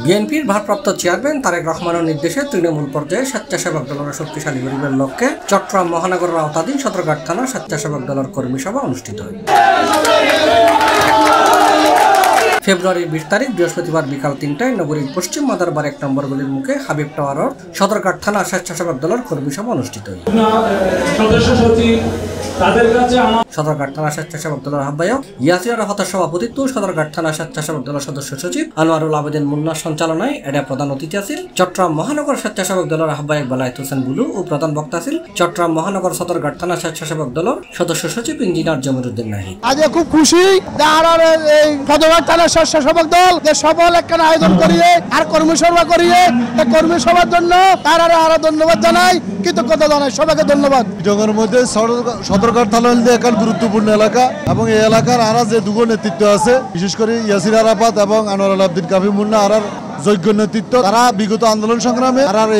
বিএনপির ভারপ্রাপ্ত চেয়ারম্যান তারেক রহমানের নির্দেশে তৃণমূল পর্যায়ে স্বেচ্ছাসেবক দলের শক্তিশালী গরিবের লক্ষ্যে চট্টগ্রাম মহানগরের আওতাধীন সদরঘাট থানা স্বেচ্ছাসেবক দলের কর্মী সভা অনুষ্ঠিত হয়। ফেব্রুয়ারির 20 তারিখ বৃহস্পতিবার বিকাল 3টায় নগরীর পশ্চিম মাদারবাড় 1 নম্বর গলির মুখে হাবিব টাওয়ার রোড সদরঘাট থানা স্বেচ্ছাসেবক দলের কর্মী সভা অনুষ্ঠিত হয়। সদরঘাট থানা স্বেচ্ছাসেবক দলের আহ্বায়ক ইয়াসির আরাফাতের সভাপতিত্ব, সদরঘাট থানা স্বেচ্ছাসেবক দলের সদস্য সচিব আনোয়ারুল আবেদিন মুন্নার সঞ্চালনায় এডা প্রধান অতিথি আছেন চট্টগ্রাম মহানগর স্বেচ্ছাসেবক দলের আহ্বায়ক বেলায়েত হোসেন বুলু ও প্রধান বক্তা আছেন চট্টগ্রাম মহানগর সদরঘাট থানা স্বেচ্ছাসেবক দলের সদস্য সচিব ইঞ্জিনিয়ার জমিরুদ্দিন নাহিদ। আজ খুব খুশি এই সদরঘাট থানা স্বেচ্ছাসেবক দল যে সফল একখানা আয়োজন করিয়ে আর কর্মী সভা করিয়ে কর্মী সভার জন্য তার আরো ধন্যবাদ জানাই, কৃতজ্ঞতা জানাই, সবাইকে ধন্যবাদ। জগের মধ্যে সদরঘাট থানা একটা গুরুত্বপূর্ণ এলাকা এবং এই এলাকার আরা যে দুগো নেতৃত্ব আছে, বিশেষ করে ইয়াসির আরাফাত এবং আনোয়ারুল আবেদিন কাফি মুন্না আরার যোগ্য নেতৃত্ব, তারা বিগত আন্দোলন সংগ্রামে আর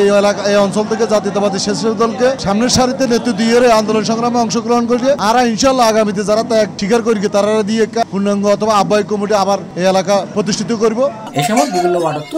এই অঞ্চল থেকে জাতীয়তাবাদী স্বেচ্ছাসেবক দলকে সামনের সারিতে নেতৃত্ব দিয়ে আন্দোলন সংগ্রামে অংশগ্রহণ করবে। আর ইনশাল্লাহ আগামীতে যারা তা স্বীকার করি তারা দিয়ে পূর্ণাঙ্গ অথবা আহ্বায়ক কমিটি আবার এই এলাকা প্রতিষ্ঠিত করব। এই সময় বিভিন্ন ওয়ার্ডত্ব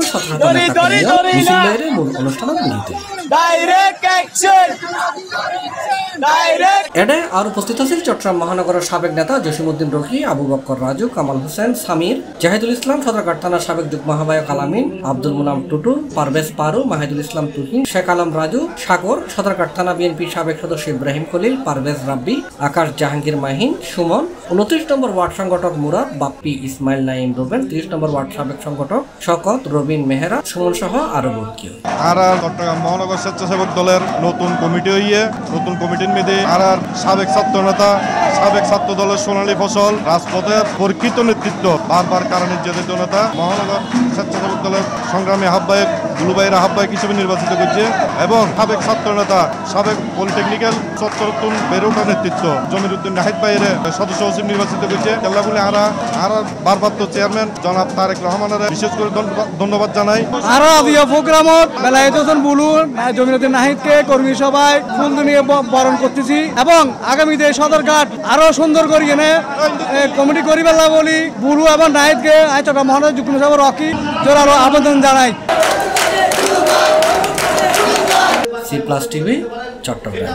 এডে আর উপস্থিত আছেন চট্টগ্রাম মহানগরের সাবেক নেতা জসিমউদ্দিন রকি, আবু বক্কর রাজু, কামাল হোসেন, সামির, জাহিদুল ইসলাম, সদরঘাট থানার সাবেক যুগ্ম আহ্বায়ক আলামিন, আব্দুল মুনাম টুটু, পারভেজ পারু, মাহিদুল ইসলাম তুহিন, শেখ আলম রাজু, সাগর, সদরঘাট থানা বিএনপির সাবেক সদস্য ইব্রাহিম খলিল, পারভেজ রাব্বি, আকাশ জাহাঙ্গীর মাহিন, সুমন, 29 নম্বর ওয়ার্ড সংগঠক মুরাদ, বাপ্পি, ইসমাইল নাইম রুবেন, 30 নম্বর ওয়ার্ড সাবেক সংগঠক শকত, রবিন মেহরা, সুমন সহ আরো বহু কেউ। আর চট্টগ্রাম মহানগর স্বেচ্ছাসেবক দলের নতুন কমিটি হইয়ে নতুন কমিটির মেয়েদের আর সাবেক ছাত্র নেতা, সাবেক ছাত্র দলের সোনালী ফসল, রাজপথের পরীক্ষিত নেতৃত্ব, বারবার কারণ নির্যাতিত নেতা, মহানগর স্বেচ্ছাসেবক দলের সংগ্রামী আহ্বায়ক দুলুবাইয়ের আহ্বায়ক হিসেবে নির্বাচিত করছে এবং সাবেক ছাত্র নেতা, সাবেক পলিটেকনিক্যাল চত্বরতুন বেরোটা নেতৃত্ব জমিরুদ্দিন নাহিদ ভাইয়ের সদস্য সচিব নির্বাচিত করছে। কেল্লাগুলি আর ভারপ্রাপ্ত চেয়ারম্যান জনাব তারেক রহমানের বিশেষ করে ধন্যবাদ জানাই। আরো আবিয়া প্রোগ্রামত বেলায়েত হোসেন বুলু, জমিরুদ্দিন নাহিদকে কর্মী সভায় ফুল দিয়ে বরণ করতেছি এবং আগামীতে সদরঘাট আরো সুন্দর করে কমিটি করি বেলা বলি বুলু এবং নাহিদকে চট্টগ্রাম মহানগর যুগ্ম সভা রকি জোরালো আবেদন জানাই। C+ TV Chittagong.